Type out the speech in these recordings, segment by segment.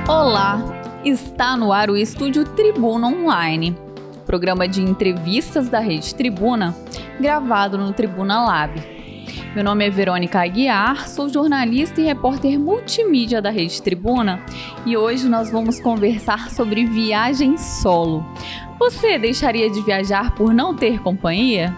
Olá, está no ar o Estúdio Tribuna Online, programa de entrevistas da Rede Tribuna, gravado no Tribuna Lab. Meu nome é Verônica Aguiar, sou jornalista e repórter multimídia da Rede Tribuna e hoje nós vamos conversar sobre viagem solo. Você deixaria de viajar por não ter companhia?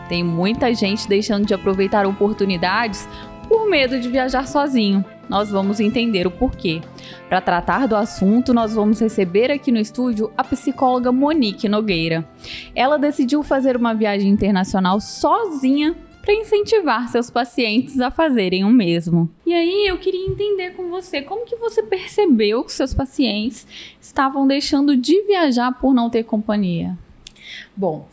Tem muita gente deixando de aproveitar oportunidades por medo de viajar sozinho. Nós vamos entender o porquê. Para tratar do assunto, nós vamos receber aqui no estúdio a psicóloga Monique Nogueira. Ela decidiu fazer uma viagem internacional sozinha para incentivar seus pacientes a fazerem o mesmo. E aí eu queria entender com você, como que você percebeu que seus pacientes estavam deixando de viajar por não ter companhia? Bom,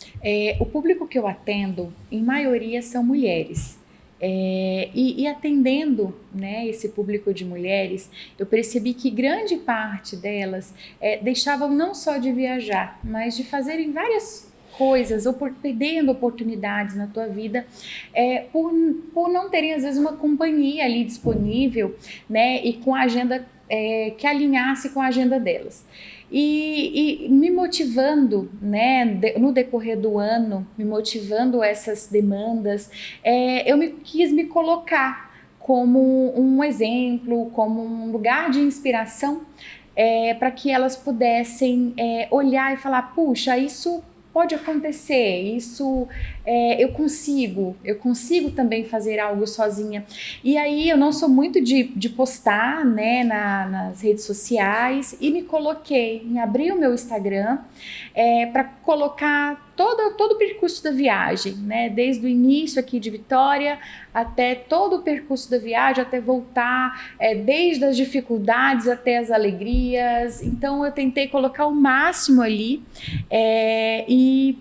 o público que eu atendo, em maioria, são mulheres. E atendendo, né, esse público de mulheres, eu percebi que grande parte delas deixavam não só de viajar, mas de fazerem várias coisas, ou perdendo oportunidades na tua vida, por não terem às vezes uma companhia ali disponível, né, e com a agenda que alinhasse com a agenda delas. E me motivando, né, no decorrer do ano, me motivando essas demandas, eu quis me colocar como um exemplo, como um lugar de inspiração, para que elas pudessem olhar e falar, puxa, isso pode acontecer, isso eu consigo também fazer algo sozinha. E aí eu não sou muito de postar, né, nas redes sociais, e me abri o meu Instagram para colocar todo o percurso da viagem, né, desde o início aqui de Vitória até todo o percurso da viagem, até voltar, desde as dificuldades até as alegrias. Então eu tentei colocar o máximo ali e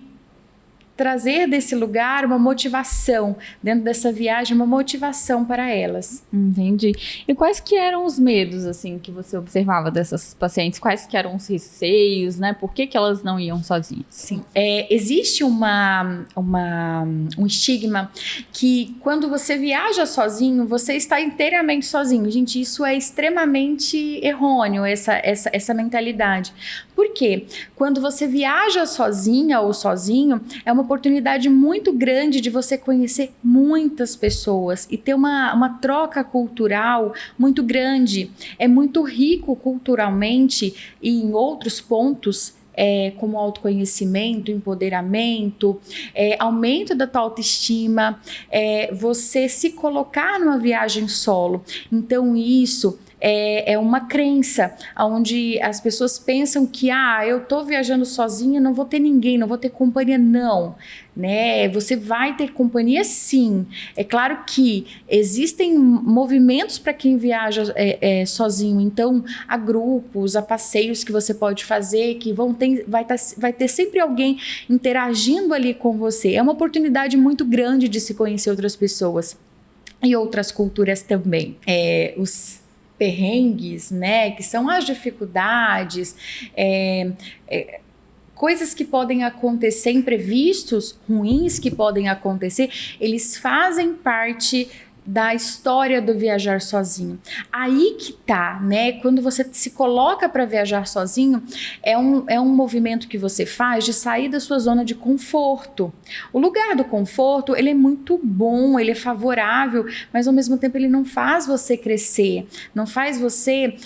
trazer desse lugar uma motivação, dentro dessa viagem, uma motivação para elas. Entendi. E quais que eram os medos, assim, que você observava dessas pacientes? Quais que eram os receios, né? Por que elas não iam sozinhas? Sim, existe um estigma que quando você viaja sozinho, você está inteiramente sozinho. Gente, isso é extremamente errôneo, essa mentalidade. Por quê? Quando você viaja sozinha ou sozinho, é uma oportunidade muito grande de você conhecer muitas pessoas e ter uma troca cultural muito grande. É muito rico culturalmente e em outros pontos, como autoconhecimento, empoderamento, aumento da tua autoestima, você se colocar numa viagem solo. Então isso é uma crença onde as pessoas pensam que eu tô viajando sozinha, não vou ter ninguém, não vou ter companhia. Não, né? Você vai ter companhia, sim. É claro que existem movimentos para quem viaja sozinho, então há grupos, há passeios que você pode fazer, que vai ter sempre alguém interagindo ali com você. É uma oportunidade muito grande de se conhecer outras pessoas e outras culturas também. Os perrengues, né, que são as dificuldades, coisas que podem acontecer, imprevistos ruins que podem acontecer, eles fazem parte da história do viajar sozinho. Aí que tá, né? Quando você se coloca para viajar sozinho, é um movimento que você faz de sair da sua zona de conforto. O lugar do conforto, ele é muito bom, ele é favorável, mas ao mesmo tempo ele não faz você crescer, não faz você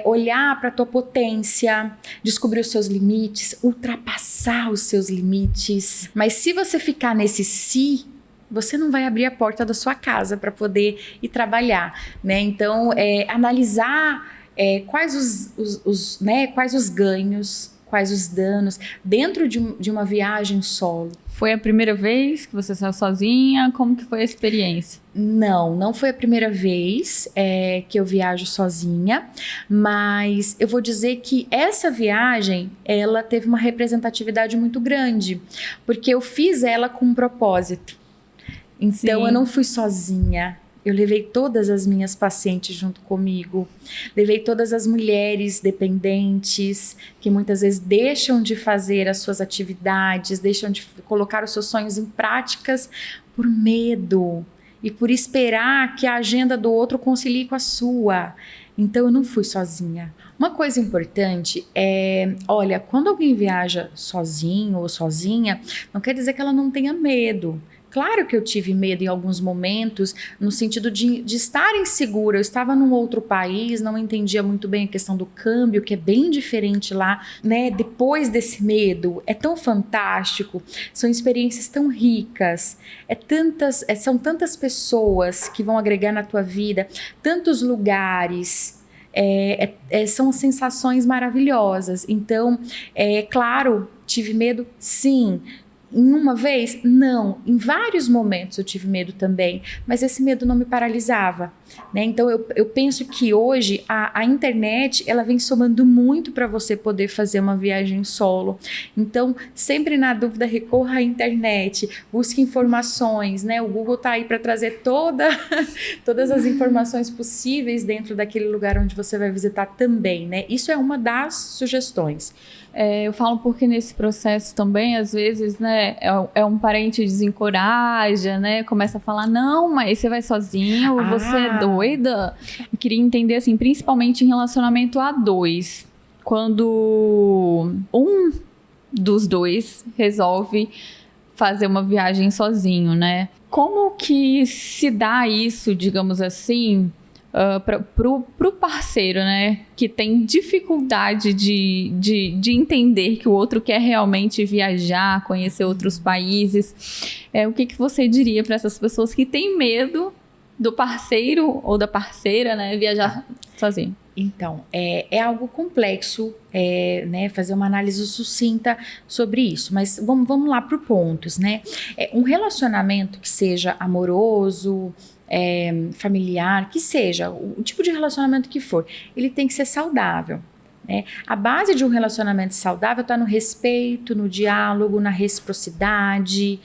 olhar para a tua potência, descobrir os seus limites, ultrapassar os seus limites. Mas se você ficar nesse você não vai abrir a porta da sua casa para poder ir trabalhar, né? Então, analisar quais os ganhos, quais os danos dentro de uma viagem solo. Foi a primeira vez que você saiu sozinha? Como que foi a experiência? Não foi a primeira vez que eu viajo sozinha, mas eu vou dizer que essa viagem, ela teve uma representatividade muito grande, porque eu fiz ela com um propósito. Então, eu não fui sozinha, eu levei todas as minhas pacientes junto comigo, levei todas as mulheres dependentes que muitas vezes deixam de fazer as suas atividades, deixam de colocar os seus sonhos em práticas por medo e por esperar que a agenda do outro concilie com a sua. Então eu não fui sozinha. Uma coisa importante é, olha, quando alguém viaja sozinho ou sozinha, não quer dizer que ela não tenha medo. Claro que eu tive medo em alguns momentos, no sentido de estar insegura. Eu estava num outro país, não entendia muito bem a questão do câmbio, que é bem diferente lá, né? Depois desse medo, é tão fantástico, são experiências tão ricas, são tantas pessoas que vão agregar na tua vida, tantos lugares. São sensações maravilhosas. Então, claro, tive medo, sim. Em uma vez? Não. Em vários momentos eu tive medo também, mas esse medo não me paralisava, né? Então eu penso que hoje a internet, ela vem somando muito para você poder fazer uma viagem solo. Então, sempre na dúvida, recorra à internet, busque informações, né? O Google tá aí para trazer todas as informações possíveis dentro daquele lugar onde você vai visitar também, né? Isso é uma das sugestões. Eu falo porque nesse processo também, às vezes, né, um parente desencoraja, né, começa a falar, não, mas você vai sozinho, você é doida. Eu queria entender, assim, principalmente em relacionamento a dois, quando um dos dois resolve fazer uma viagem sozinho, né? Como que se dá isso, digamos assim, pro parceiro, né, que tem dificuldade de entender que o outro quer realmente viajar, conhecer outros países? O que você diria para essas pessoas que têm medo do parceiro ou da parceira, né, viajar sozinho? Então, é algo complexo, né, fazer uma análise sucinta sobre isso, mas vamos lá para os pontos, né? Um relacionamento que seja amoroso, familiar, que seja, o tipo de relacionamento que for, ele tem que ser saudável. A base de um relacionamento saudável está no respeito, no diálogo, na reciprocidade,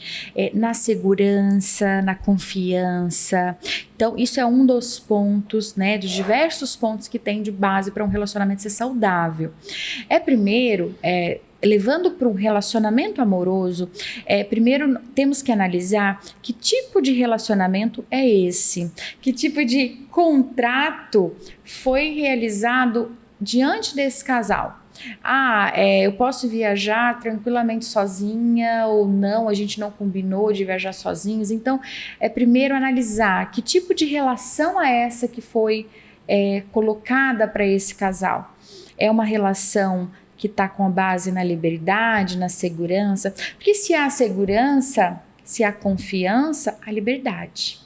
na segurança, na confiança. Então, isso é um dos pontos, né, dos diversos pontos que tem de base para um relacionamento ser saudável. Primeiro, levando para um relacionamento amoroso, primeiro temos que analisar que tipo de relacionamento é esse, que tipo de contrato foi realizado diante desse casal. Eu posso viajar tranquilamente sozinha ou não, a gente não combinou de viajar sozinhos. Então, primeiro analisar que tipo de relação é essa que foi colocada para esse casal. É uma relação que está com a base na liberdade, na segurança, porque se há segurança, se há confiança, há liberdade.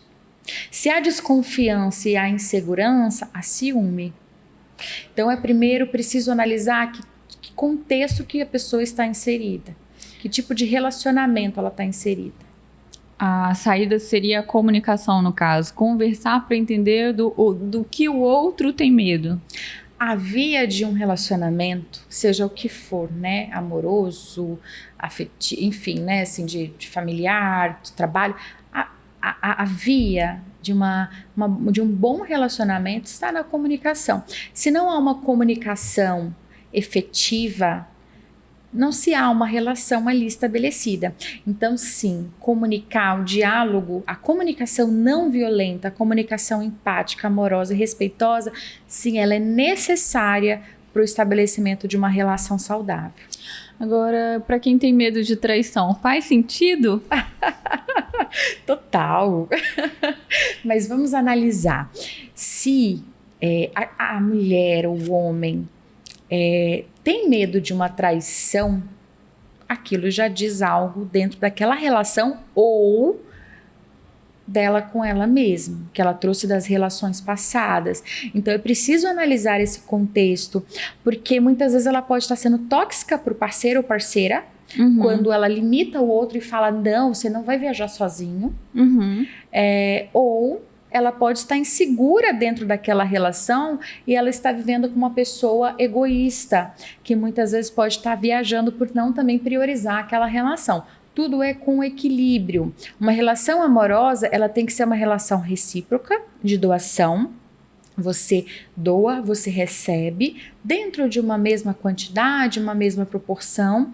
Se há desconfiança e há insegurança, há ciúme. Então, primeiro preciso analisar que contexto que a pessoa está inserida, que tipo de relacionamento ela está inserida. A saída seria a comunicação, no caso, conversar para entender do que o outro tem medo. A via de um relacionamento, seja o que for, né, amoroso, afetivo, enfim, né, assim, de familiar, de trabalho, a via de um bom relacionamento está na comunicação. Se não há uma comunicação efetiva, não se há uma relação ali estabelecida. Então, sim, comunicar, o diálogo, a comunicação não violenta, a comunicação empática, amorosa e respeitosa, sim, ela é necessária para o estabelecimento de uma relação saudável. Agora, para quem tem medo de traição, faz sentido? Total. Mas vamos analisar. Se a mulher ou o homem tem medo de uma traição, aquilo já diz algo dentro daquela relação ou dela com ela mesma, que ela trouxe das relações passadas. Então, eu preciso analisar esse contexto, porque muitas vezes ela pode estar sendo tóxica para o parceiro ou parceira, quando ela limita o outro e fala, não, você não vai viajar sozinho. Ou ela pode estar insegura dentro daquela relação e ela está vivendo com uma pessoa egoísta, que muitas vezes pode estar viajando por não também priorizar aquela relação. Tudo é com equilíbrio. Uma relação amorosa, ela tem que ser uma relação recíproca, de doação, Você doa, você recebe dentro de uma mesma quantidade, uma mesma proporção,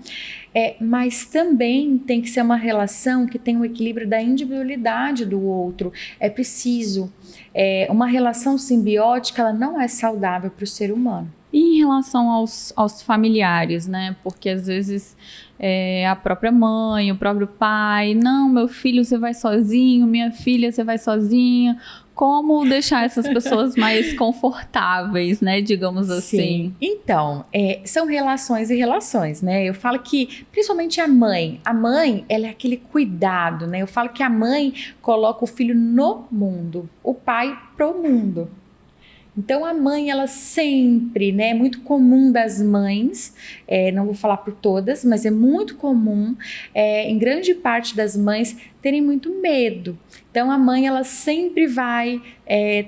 mas também tem que ser uma relação que tem um equilíbrio da individualidade do outro. É preciso. Uma relação simbiótica, ela não é saudável para o ser humano. E em relação aos familiares, né? Porque às vezes a própria mãe, o próprio pai, não, meu filho, você vai sozinho, minha filha, você vai sozinha. Como deixar essas pessoas mais confortáveis, né? Digamos assim. Sim. Então, são relações e relações, né? Eu falo que, principalmente a mãe, ela é aquele cuidado, né? Eu falo que a mãe coloca o filho no mundo, o pai pro mundo. Então a mãe, ela sempre, né, é muito comum das mães, não vou falar por todas, mas é muito comum, em grande parte das mães, terem muito medo. Então a mãe, ela sempre vai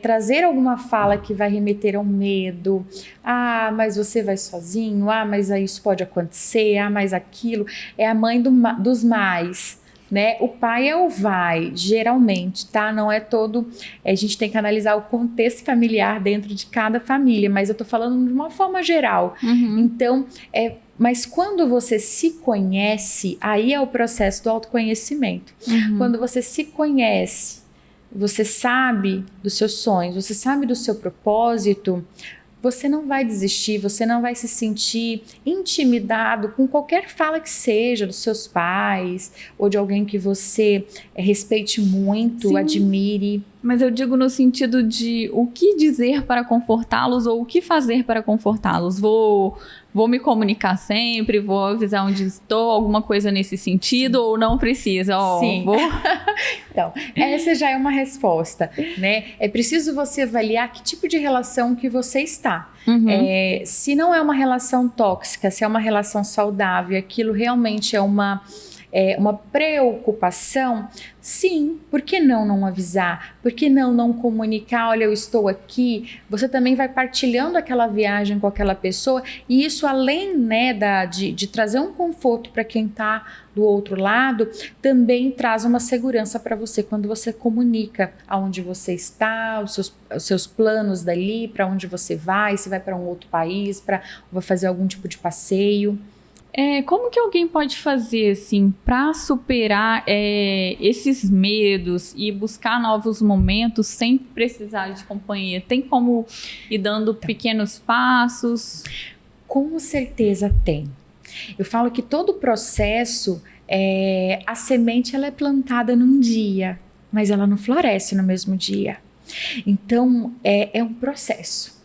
trazer alguma fala que vai remeter ao medo. Ah, mas você vai sozinho, mas isso pode acontecer, mas aquilo. É a mãe dos mais. Né? O pai é o vai, geralmente, tá? Não é todo. A gente tem que analisar o contexto familiar dentro de cada família, mas eu tô falando de uma forma geral. Uhum. Então, mas quando você se conhece, aí é o processo do autoconhecimento. Uhum. Quando você se conhece, você sabe dos seus sonhos, você sabe do seu propósito. Você não vai desistir, você não vai se sentir intimidado com qualquer fala que seja dos seus pais ou de alguém que você respeite muito, Sim. Admire. Mas eu digo no sentido de o que dizer para confortá-los ou o que fazer para confortá-los. Vou me comunicar sempre, vou avisar onde estou, alguma coisa nesse sentido. Sim. Ou não precisa? Sim. Então, essa já é uma resposta, né? É preciso você avaliar que tipo de relação que você está. Uhum. Se não é uma relação tóxica, se é uma relação saudável, aquilo realmente é uma preocupação, sim, por que não avisar? Por que não comunicar? Olha, eu estou aqui. Você também vai partilhando aquela viagem com aquela pessoa e isso, além, né, de trazer um conforto para quem está do outro lado, também traz uma segurança para você quando você comunica aonde você está, os seus planos dali, para onde você vai, se vai para um outro país, vai fazer algum tipo de passeio. Como que alguém pode fazer, assim, para superar esses medos e buscar novos momentos sem precisar de companhia? Tem como ir dando pequenos passos? Com certeza tem. Eu falo que todo processo, a semente ela é plantada num dia, mas ela não floresce no mesmo dia. Então, é um processo.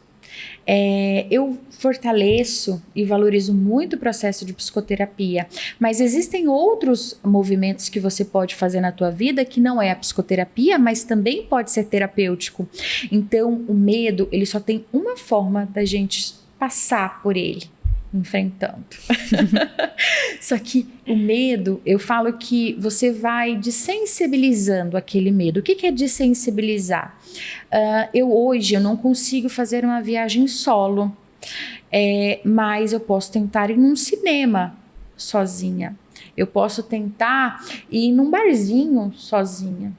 Eu fortaleço e valorizo muito o processo de psicoterapia, mas existem outros movimentos que você pode fazer na tua vida que não é a psicoterapia, mas também pode ser terapêutico. Então, o medo, ele só tem uma forma da gente passar por ele, enfrentando. Só que o medo, eu falo que você vai desensibilizando aquele medo. O que é desensibilizar? Hoje eu não consigo fazer uma viagem solo, mas eu posso tentar ir num cinema sozinha. Eu posso tentar ir num barzinho sozinha.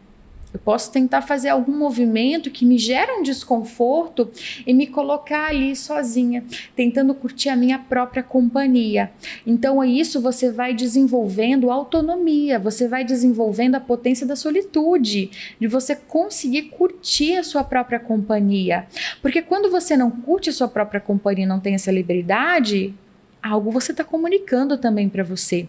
Eu posso tentar fazer algum movimento que me gera um desconforto e me colocar ali sozinha, tentando curtir a minha própria companhia. Então, é isso, você vai desenvolvendo autonomia, você vai desenvolvendo a potência da solitude, de você conseguir curtir a sua própria companhia. Porque quando você não curte a sua própria companhia e não tem essa liberdade, algo você está comunicando também para você.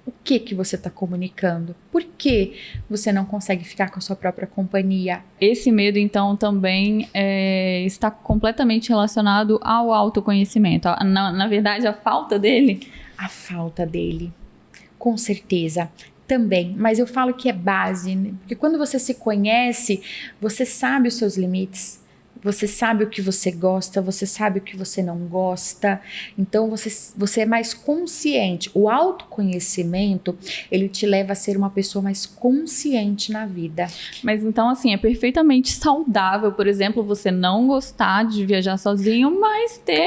O que você está comunicando? Por que você não consegue ficar com a sua própria companhia? Esse medo, então, também está completamente relacionado ao autoconhecimento. Na verdade, a falta dele? A falta dele, com certeza. Também, mas eu falo que é base, né? Porque quando você se conhece, você sabe os seus limites. Você sabe o que você gosta, você sabe o que você não gosta. Então, você é mais consciente. O autoconhecimento, ele te leva a ser uma pessoa mais consciente na vida. Mas então, assim, é perfeitamente saudável, por exemplo, você não gostar de viajar sozinho, mas ter,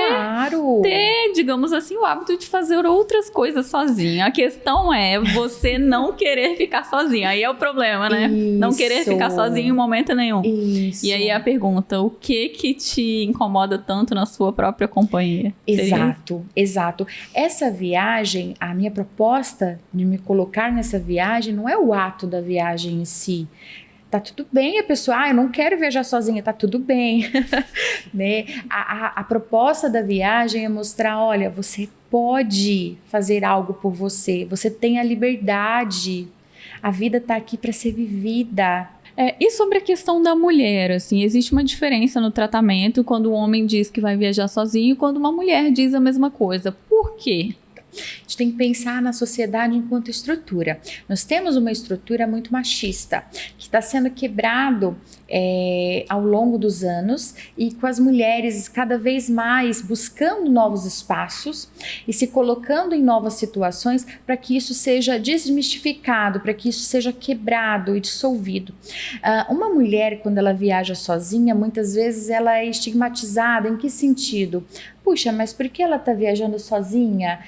digamos assim, o hábito de fazer outras coisas sozinho. A questão é você não querer ficar sozinho. Aí é o problema, né? Isso. Não querer ficar sozinho em momento nenhum. Isso. E aí a pergunta, o que te incomoda tanto na sua própria companhia? Exato. Essa viagem, a minha proposta de me colocar nessa viagem não é o ato da viagem em si. Tá tudo bem a pessoa, eu não quero viajar sozinha, tá tudo bem. Né? A proposta da viagem é mostrar, olha, você pode fazer algo por você, você tem a liberdade, a vida tá aqui para ser vivida. E sobre a questão da mulher, assim, existe uma diferença no tratamento quando o homem diz que vai viajar sozinho e quando uma mulher diz a mesma coisa. Por quê? A gente tem que pensar na sociedade enquanto estrutura. Nós temos uma estrutura muito machista, que está sendo quebrado ao longo dos anos e com as mulheres cada vez mais buscando novos espaços e se colocando em novas situações para que isso seja desmistificado, para que isso seja quebrado e dissolvido. Uma mulher, quando ela viaja sozinha, muitas vezes ela é estigmatizada. Em que sentido? Puxa, mas por que ela está viajando sozinha?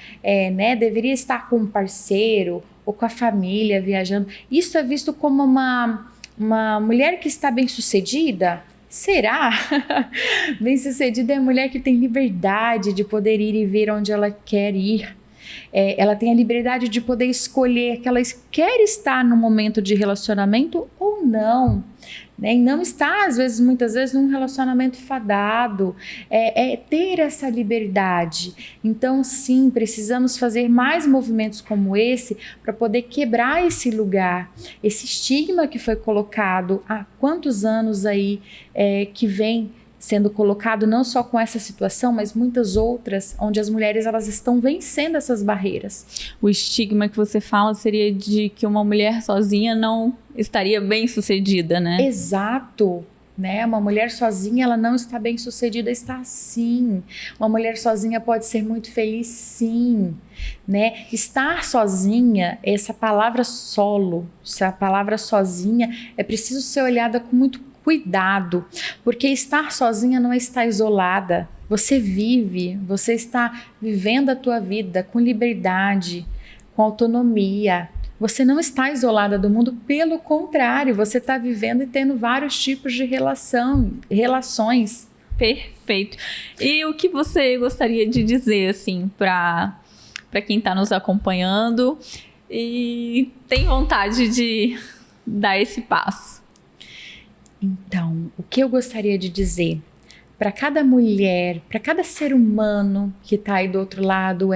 Deveria estar com um parceiro ou com a família viajando. Isso é visto como uma mulher que está bem-sucedida? Será? Bem-sucedida é a mulher que tem liberdade de poder ir e vir onde ela quer ir. Ela tem a liberdade de poder escolher que ela quer estar no momento de relacionamento ou não. E não está, muitas vezes, num relacionamento fadado, ter essa liberdade. Então, sim, precisamos fazer mais movimentos como esse para poder quebrar esse lugar, esse estigma que foi colocado há quantos anos aí que vem sendo colocado não só com essa situação, mas muitas outras, onde as mulheres elas estão vencendo essas barreiras. O estigma que você fala seria de que uma mulher sozinha não estaria bem-sucedida, né? Exato. Uma mulher sozinha, ela não está bem-sucedida, está sim. Uma mulher sozinha pode ser muito feliz, sim. Estar sozinha, essa palavra solo, essa palavra sozinha, é preciso ser olhada com muito cuidado, porque estar sozinha não é estar isolada. Você vive, você está vivendo a tua vida com liberdade, com autonomia. Você não está isolada do mundo, pelo contrário, você está vivendo e tendo vários tipos de relações. Perfeito. E o que você gostaria de dizer, assim, para quem está nos acompanhando e tem vontade de dar esse passo? Então, o que eu gostaria de dizer para cada mulher, para cada ser humano que está aí do outro lado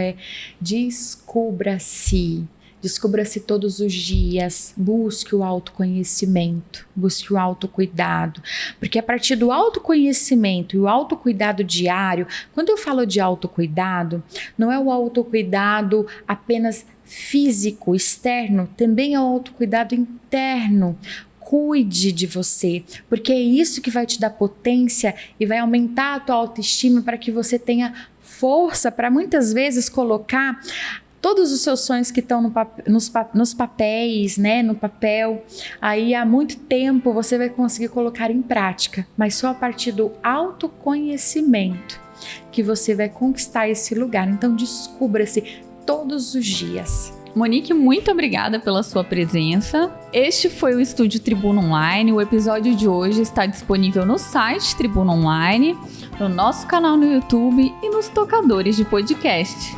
descubra-se. Descubra-se todos os dias, busque o autoconhecimento, busque o autocuidado, porque a partir do autoconhecimento e o autocuidado diário, quando eu falo de autocuidado, não é o autocuidado apenas físico, externo, também é o autocuidado interno. Cuide de você, porque é isso que vai te dar potência e vai aumentar a tua autoestima para que você tenha força para muitas vezes colocar todos os seus sonhos que estão nos papéis, no papel. Aí há muito tempo você vai conseguir colocar em prática, mas só a partir do autoconhecimento que você vai conquistar esse lugar. Então descubra-se todos os dias. Monique, muito obrigada pela sua presença. Este foi o Estúdio Tribuna Online. O episódio de hoje está disponível no site Tribuna Online, no nosso canal no YouTube e nos tocadores de podcast.